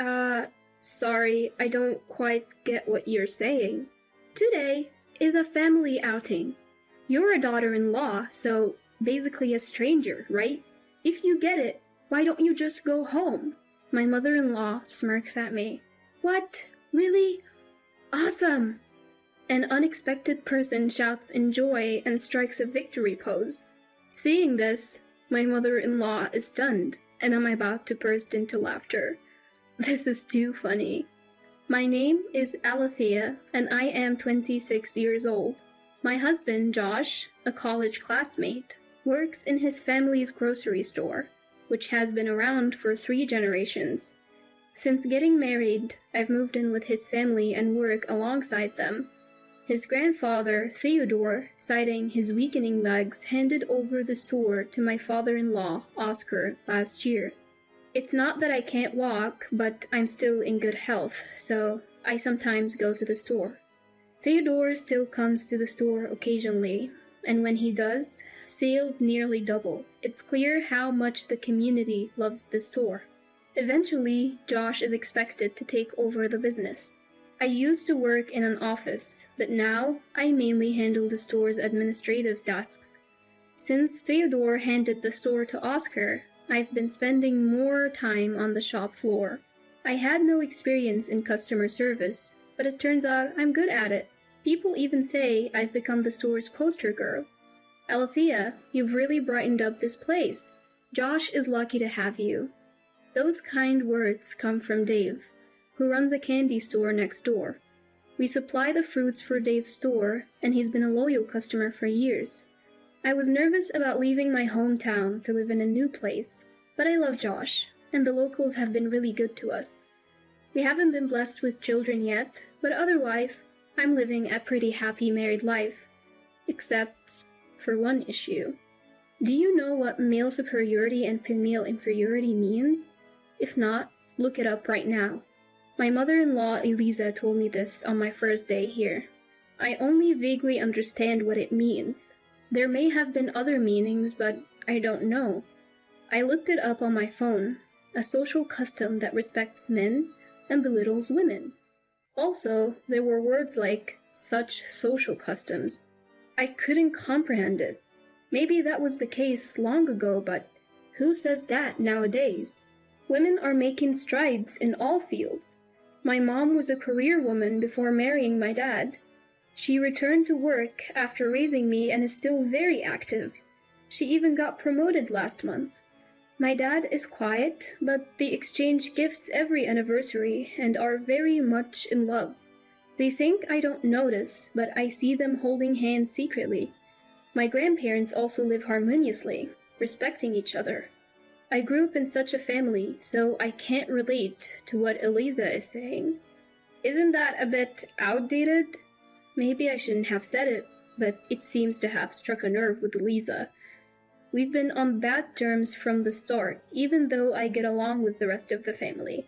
Uh, sorry, I don't quite get what you're saying. Today is a family outing. You're a daughter-in-law, so basically a stranger, right? If you get it, why don't you just go home? My mother-in-law smirks at me. What? Really? Awesome! An unexpected person shouts in joy and strikes a victory pose. Seeing this, my mother-in-law is stunned, and I'm about to burst into laughter. This is too funny. My name is Alethea, and I am 26 years old. My husband, Josh, a college classmate, works in his family's grocery store, which has been around for 3 generations. Since getting married, I've moved in with his family and work alongside them. His grandfather, Theodore, citing his weakening legs, handed over the store to my father-in-law, Oscar, last year. It's not that I can't walk, but I'm still in good health, so I sometimes go to the store. Theodore still comes to the store occasionally, and when he does, sales nearly double. It's clear how much the community loves the store. Eventually, Josh is expected to take over the business. I used to work in an office, but now I mainly handle the store's administrative tasks. Since Theodore handed the store to Oscar, I've been spending more time on the shop floor. I had no experience in customer service, but it turns out I'm good at it. People even say I've become the store's poster girl. Alethea, you've really brightened up this place. Josh is lucky to have you. Those kind words come from Dave, who runs a candy store next door. We supply the fruits for Dave's store, and he's been a loyal customer for years. I was nervous about leaving my hometown to live in a new place, but I love Josh, and the locals have been really good to us. We haven't been blessed with children yet, but otherwise, I'm living a pretty happy married life. Except for one issue. Do you know what male superiority and female inferiority means? If not, look it up right now. My mother-in-law Eliza told me this on my first day here. I only vaguely understand what it means. There may have been other meanings, but I don't know. I looked it up on my phone, a social custom that respects men and belittles women. Also, there were words like such social customs. I couldn't comprehend it. Maybe that was the case long ago, but who says that nowadays? Women are making strides in all fields. My mom was a career woman before marrying my dad. She returned to work after raising me and is still very active. She even got promoted last month. My dad is quiet, but they exchange gifts every anniversary and are very much in love. They think I don't notice, but I see them holding hands secretly. My grandparents also live harmoniously, respecting each other. I grew up in such a family, so I can't relate to what Eliza is saying. Isn't that a bit outdated? Maybe I shouldn't have said it, but it seems to have struck a nerve with Eliza. We've been on bad terms from the start, even though I get along with the rest of the family.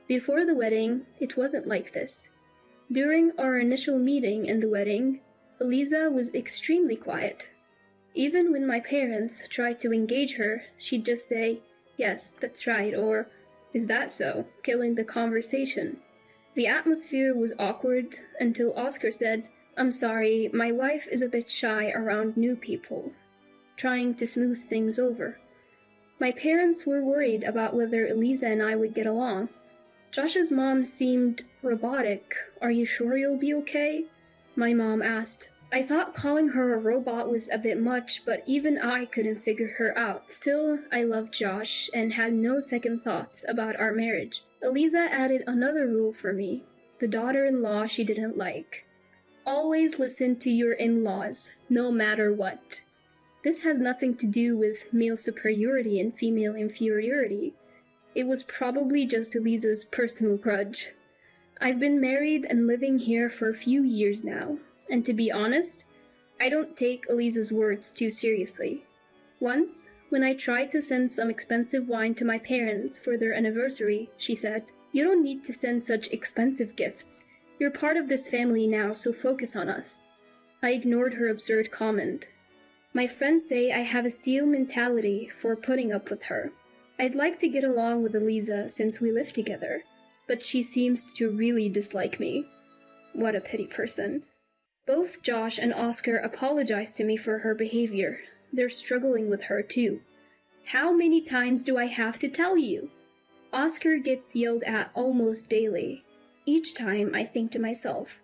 Before the wedding, it wasn't like this. During our initial meeting and the wedding, Eliza was extremely quiet. Even when my parents tried to engage her, she'd just say, "Yes, that's right," or "Is that so?" killing the conversation. The atmosphere was awkward until Oscar said, "I'm sorry, my wife is a bit shy around new people," trying to smooth things over. My parents were worried about whether Eliza and I would get along. Josh's mom seemed robotic. "Are you sure you'll be okay?" My mom asked. I thought calling her a robot was a bit much, but even I couldn't figure her out. Still, I loved Josh and had no second thoughts about our marriage. Eliza added another rule for me, the daughter-in-law she didn't like. Always listen to your in-laws, no matter what. This has nothing to do with male superiority and female inferiority. It was probably just Eliza's personal grudge. I've been married and living here for a few years now. And to be honest, I don't take Eliza's words too seriously. Once, when I tried to send some expensive wine to my parents for their anniversary, she said, "You don't need to send such expensive gifts. You're part of this family now, so focus on us." I ignored her absurd comment. My friends say I have a steel mentality for putting up with her. I'd like to get along with Eliza since we live together. but she seems to really dislike me. What a pity person. Both Josh and Oscar apologized to me for her behavior. They're struggling with her too. How many times do I have to tell you? Oscar gets yelled at almost daily. Each time I think to myself,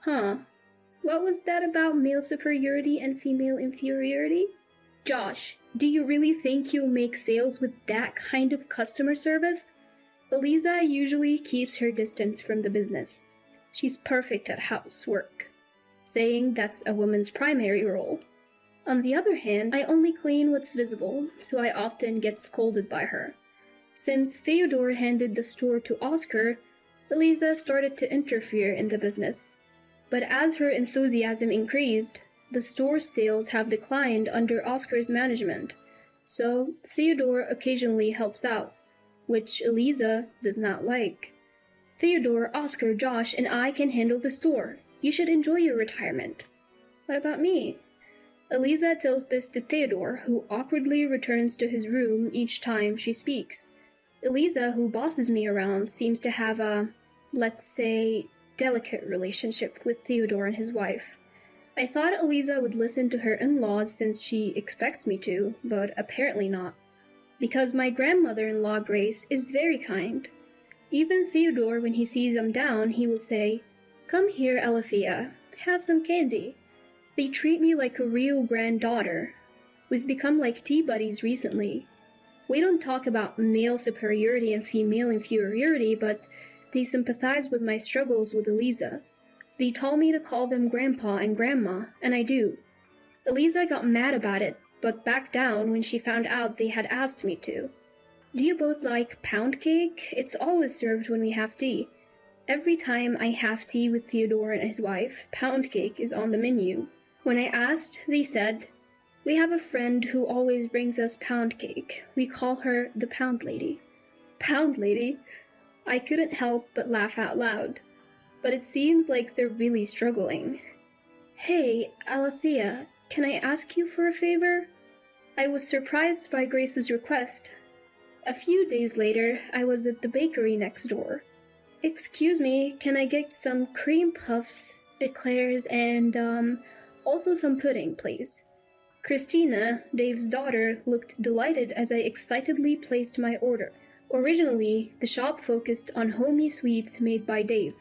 what was that about male superiority and female inferiority? Josh, do you really think you'll make sales with that kind of customer service? Eliza usually keeps her distance from the business. She's perfect at housework, saying that's a woman's primary role. On the other hand, I only clean what's visible, so I often get scolded by her. Since Theodore handed the store to Oscar, Eliza started to interfere in the business. But as her enthusiasm increased, the store's sales have declined under Oscar's management, so Theodore occasionally helps out, which Eliza does not like. Theodore, Oscar, Josh, and I can handle the store. You should enjoy your retirement. What about me? Eliza tells this to Theodore, who awkwardly returns to his room each time she speaks. Eliza, who bosses me around, seems to have a, let's say, delicate relationship with Theodore and his wife. I thought Eliza would listen to her in-laws since she expects me to, but apparently not. Because my grandmother-in-law, Grace, is very kind. Even Theodore, when he sees I'm down, he will say, "Come here, Alethea, have some candy." They treat me like a real granddaughter. We've become like tea buddies recently. We don't talk about male superiority and female inferiority, but they sympathize with my struggles with Eliza. They told me to call them Grandpa and Grandma, and I do. Eliza got mad about it, but backed down when she found out they had asked me to. Do you both like pound cake? It's always served when we have tea. Every time I have tea with Theodore and his wife, pound cake is on the menu. When I asked, they said, "We have a friend who always brings us pound cake. We call her the Pound Lady." Pound Lady? I couldn't help but laugh out loud. But it seems like they're really struggling. Hey, Alethea, can I ask you for a favor? I was surprised by Grace's request. A few days later, I was at the bakery next door. Excuse me, can I get some cream puffs, eclairs, and, also some pudding, please? Christina, Dave's daughter, looked delighted as I excitedly placed my order. Originally, the shop focused on homey sweets made by Dave.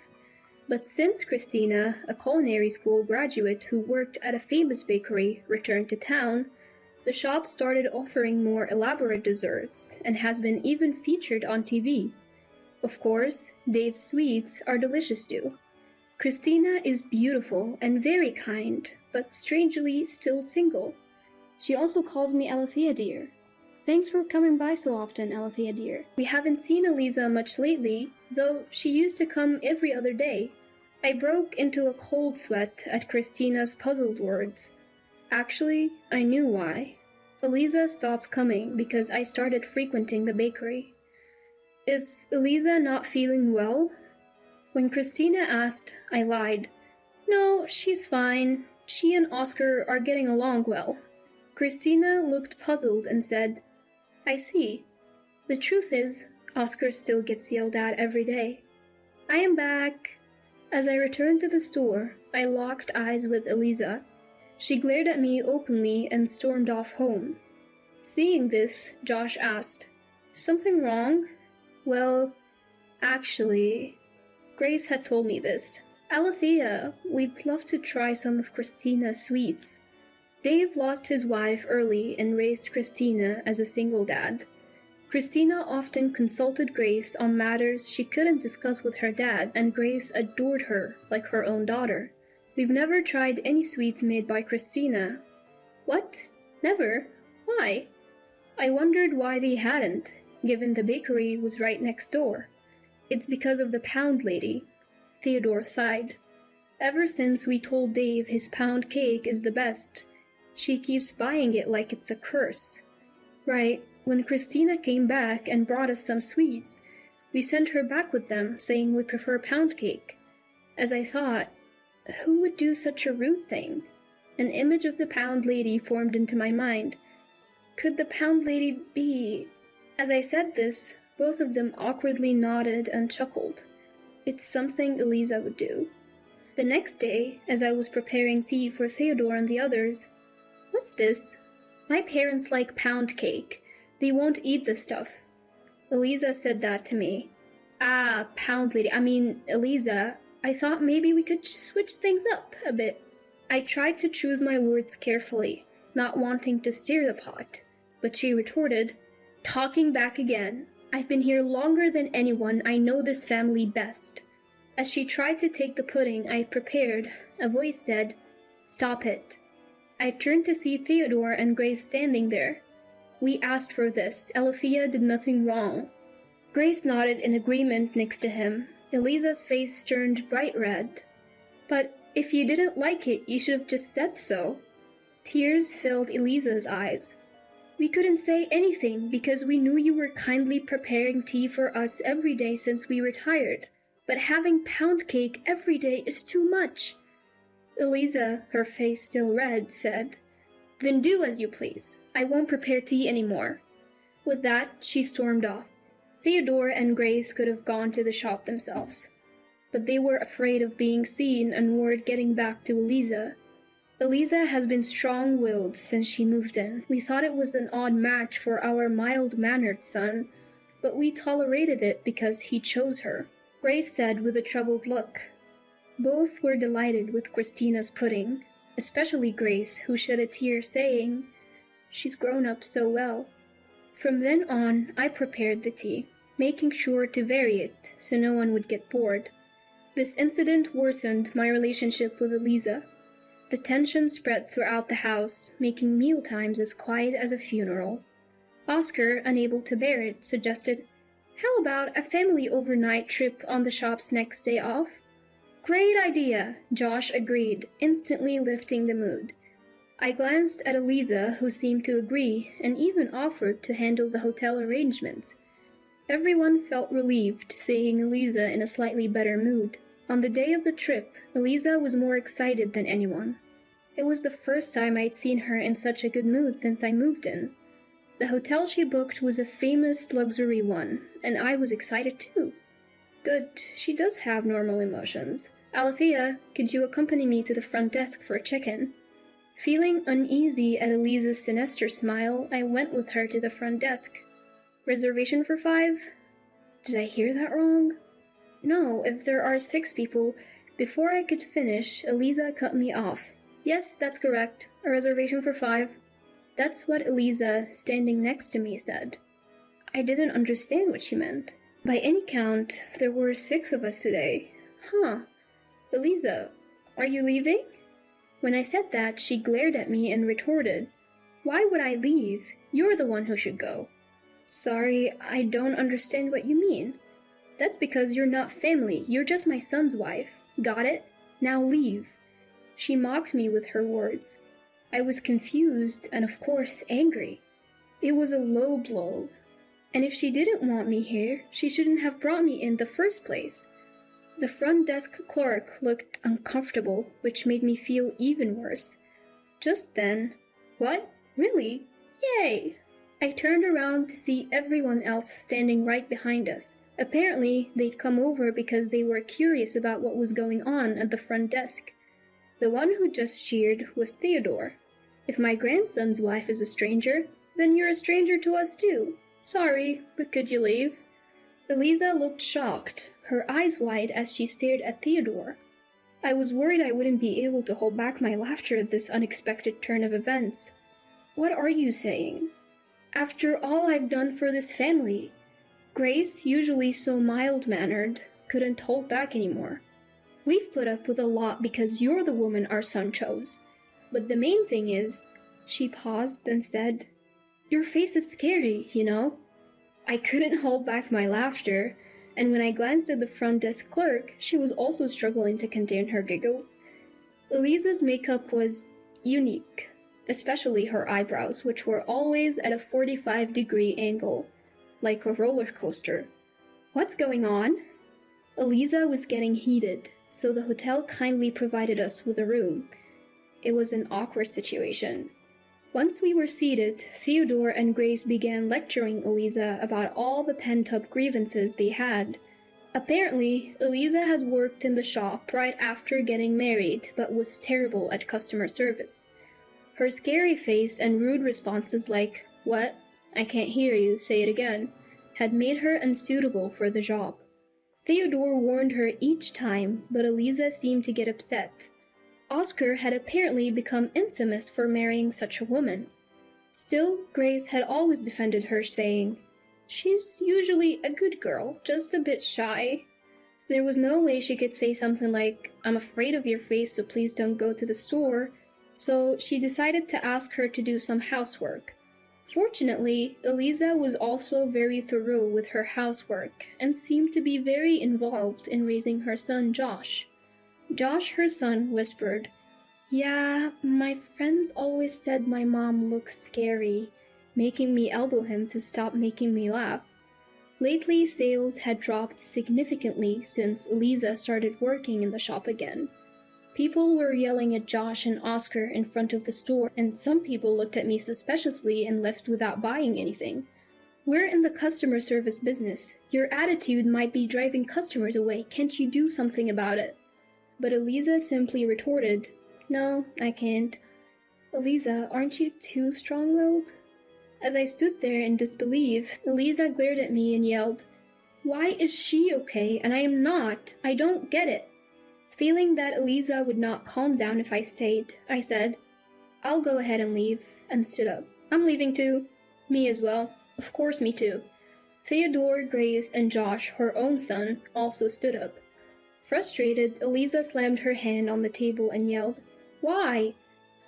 But since Christina, a culinary school graduate who worked at a famous bakery, returned to town, the shop started offering more elaborate desserts and has been even featured on TV. Of course, Dave's sweets are delicious too. Christina is beautiful and very kind, but strangely still single. She also calls me Alethea dear. Thanks for coming by so often, Alethea dear. We haven't seen Eliza much lately, though she used to come every other day. I broke into a cold sweat at Christina's puzzled words. Actually, I knew why. Eliza stopped coming because I started frequenting the bakery. Is Eliza not feeling well? When Christina asked, I lied. No, she's fine. She and Oscar are getting along well. Christina looked puzzled and said, I see. The truth is, Oscar still gets yelled at every day. I am back. As I returned to the store, I locked eyes with Eliza. She glared at me openly and stormed off home. Seeing this, Josh asked, Something wrong? Well, actually, Grace had told me this. Alethea, we'd love to try some of Christina's sweets. Dave lost his wife early and raised Christina as a single dad. Christina often consulted Grace on matters she couldn't discuss with her dad, and Grace adored her like her own daughter. We've never tried any sweets made by Christina. What? Never? Why? I wondered why they hadn't, given the bakery was right next door. It's because of the Pound Lady. Theodore sighed. Ever since we told Dave his pound cake is the best, she keeps buying it like it's a curse. Right, when Christina came back and brought us some sweets, we sent her back with them, saying we prefer pound cake. As I thought, who would do such a rude thing? An image of the Pound Lady formed into my mind. Could the Pound Lady be... As I said this, Both of them awkwardly nodded and chuckled. It's something Eliza would do. The next day, as I was preparing tea for Theodore and the others, "What's this?" "My parents like pound cake. They won't eat the stuff." Eliza said that to me. "Ah, pound lady, Eliza, I thought maybe we could switch things up a bit." I tried to choose my words carefully, not wanting to stir the pot, but she retorted, "Talking back again. I've been here longer than anyone. I know this family best." As she tried to take the pudding I had prepared, a voice said, "Stop it." I turned to see Theodore and Grace standing there. "We asked for this. Alethea did nothing wrong." Grace nodded in agreement next to him. Eliza's face turned bright red. "But if you didn't like it, you should have just said so." Tears filled Eliza's eyes. "We couldn't say anything because we knew you were kindly preparing tea for us every day since we retired. But having pound cake every day is too much." Eliza, her face still red, said, "Then do as you please. I won't prepare tea anymore." With that, she stormed off. Theodore and Grace could have gone to the shop themselves, but they were afraid of being seen and word getting back to Eliza. Eliza has been strong-willed since she moved in. We thought it was an odd match for our mild-mannered son, but we tolerated it because he chose her. Grace said with a troubled look. Both were delighted with Christina's pudding, especially Grace, who shed a tear saying, "She's grown up so well." From then on, I prepared the tea, making sure to vary it so no one would get bored. This incident worsened my relationship with Eliza. The tension spread throughout the house, making mealtimes as quiet as a funeral. Oscar, unable to bear it, suggested, "How about a family overnight trip on the shop's next day off?" "Great idea," Josh agreed, instantly lifting the mood. I glanced at Eliza, who seemed to agree, and even offered to handle the hotel arrangements. Everyone felt relieved seeing Eliza in a slightly better mood. On the day of the trip, Eliza was more excited than anyone. It was the first time I'd seen her in such a good mood since I moved in. The hotel she booked was a famous luxury one, and I was excited too. Good, she does have normal emotions. "Alethea, could you accompany me to the front desk for a check-in?" Feeling uneasy at Eliza's sinister smile, I went with her to the front desk. "Reservation for 5? Did I hear that wrong?" "No, if there are 6 people." Before I could finish, Eliza cut me off. "Yes, that's correct. A reservation for 5. That's what Eliza, standing next to me, said. I didn't understand what she meant. By any count, there were 6 of us today. Huh. Eliza, are you leaving? When I said that, she glared at me and retorted, "Why would I leave? You're the one who should go." "Sorry, I don't understand what you mean." "That's because you're not family. You're just my son's wife. Got it? Now leave." She mocked me with her words. I was confused and, of course, angry. It was a low blow. And if she didn't want me here, she shouldn't have brought me in the first place. The front desk clerk looked uncomfortable, which made me feel even worse. Just then, "What? Really? Yay!" I turned around to see everyone else standing right behind us. Apparently, they'd come over because they were curious about what was going on at the front desk. The one who just cheered was Theodore. "If my grandson's wife is a stranger, then you're a stranger to us too. Sorry, but could you leave?" Eliza looked shocked, her eyes wide as she stared at Theodore. I was worried I wouldn't be able to hold back my laughter at this unexpected turn of events. "What are you saying? After all I've done for this family." Grace, usually so mild-mannered, couldn't hold back anymore. "We've put up with a lot because you're the woman our son chose. But the main thing is," she paused and said, "your face is scary, you know." I couldn't hold back my laughter, and when I glanced at the front desk clerk, she was also struggling to contain her giggles. Eliza's makeup was unique, especially her eyebrows, which were always at a 45-degree angle, like a roller coaster. "What's going on?" Eliza was getting heated, so the hotel kindly provided us with a room. It was an awkward situation. Once we were seated, Theodore and Grace began lecturing Eliza about all the pent-up grievances they had. Apparently, Eliza had worked in the shop right after getting married, but was terrible at customer service. Her scary face and rude responses like, "What? I can't hear you, say it again," had made her unsuitable for the job. Theodore warned her each time, but Eliza seemed to get upset. Oscar had apparently become infamous for marrying such a woman. Still, Grace had always defended her, saying, "She's usually a good girl, just a bit shy." There was no way she could say something like, "I'm afraid of your face, so please don't go to the store," so she decided to ask her to do some housework. Fortunately, Eliza was also very thorough with her housework and seemed to be very involved in raising her son Josh. Josh, her son, whispered, "Yeah, my friends always said my mom looks scary," making me elbow him to stop making me laugh. Lately, sales had dropped significantly since Eliza started working in the shop again. People were yelling at Josh and Oscar in front of the store, and some people looked at me suspiciously and left without buying anything. "We're in the customer service business. Your attitude might be driving customers away. Can't you do something about it?" But Eliza simply retorted, "No, I can't." "Eliza, aren't you too strong-willed?" As I stood there in disbelief, Eliza glared at me and yelled, "Why is she okay and I am not? I don't get it." Feeling that Eliza would not calm down if I stayed, I said, "I'll go ahead and leave," and stood up. "I'm leaving too." "Me as well." "Of course, me too." Theodore, Grace, and Josh, her own son, also stood up. Frustrated, Eliza slammed her hand on the table and yelled, "Why?"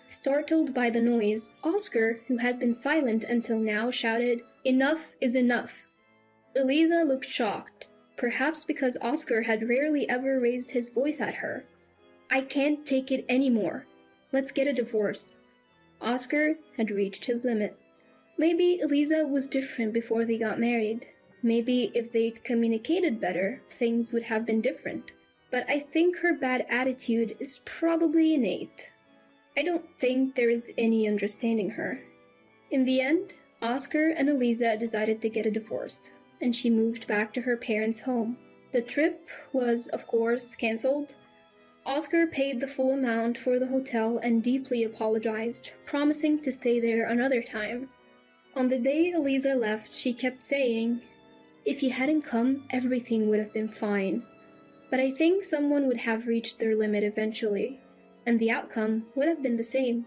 Startled by the noise, Oscar, who had been silent until now, shouted, "Enough is enough." Eliza looked shocked, perhaps because Oscar had rarely ever raised his voice at her. "I can't take it anymore. Let's get a divorce." Oscar had reached his limit. Maybe Eliza was different before they got married. Maybe if they'd communicated better, things would have been different. But I think her bad attitude is probably innate. I don't think there is any understanding her. In the end, Oscar and Eliza decided to get a divorce, and she moved back to her parents' home. The trip was, of course, cancelled. Oscar paid the full amount for the hotel and deeply apologized, promising to stay there another time. On the day Eliza left, she kept saying, "If you hadn't come, everything would have been fine." But I think someone would have reached their limit eventually, and the outcome would have been the same.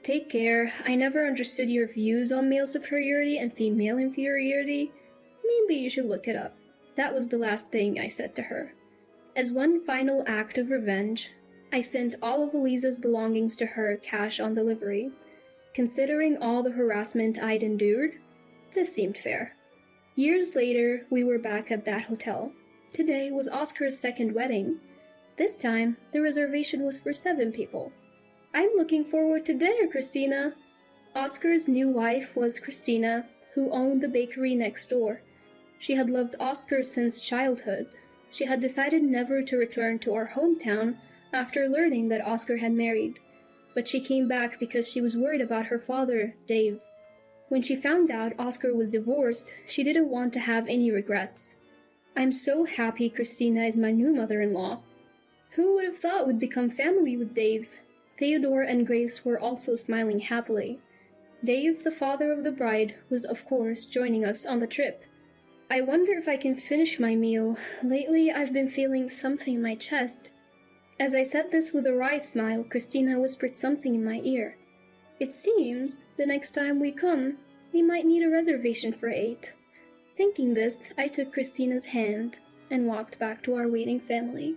Take care. I never understood your views on male superiority and female inferiority. Maybe you should look it up. That was the last thing I said to her. As one final act of revenge, I sent all of Eliza's belongings to her cash on delivery. Considering all the harassment I'd endured, this seemed fair. Years later, we were back at that hotel. Today was Oscar's second wedding. This time, the reservation was for 7 people. "I'm looking forward to dinner, Christina." Oscar's new wife was Christina, who owned the bakery next door. She had loved Oscar since childhood. She had decided never to return to our hometown after learning that Oscar had married, but she came back because she was worried about her father, Dave. When she found out Oscar was divorced, she didn't want to have any regrets. "I'm so happy Christina is my new mother-in-law." Who would have thought we'd become family with Dave? Theodore and Grace were also smiling happily. Dave, the father of the bride, was of course joining us on the trip. I wonder if I can finish my meal. Lately I've been feeling something in my chest. As I said this with a wry smile, Christina whispered something in my ear. "It seems, the next time we come, we might need a reservation for 8. Thinking this, I took Christina's hand and walked back to our waiting family.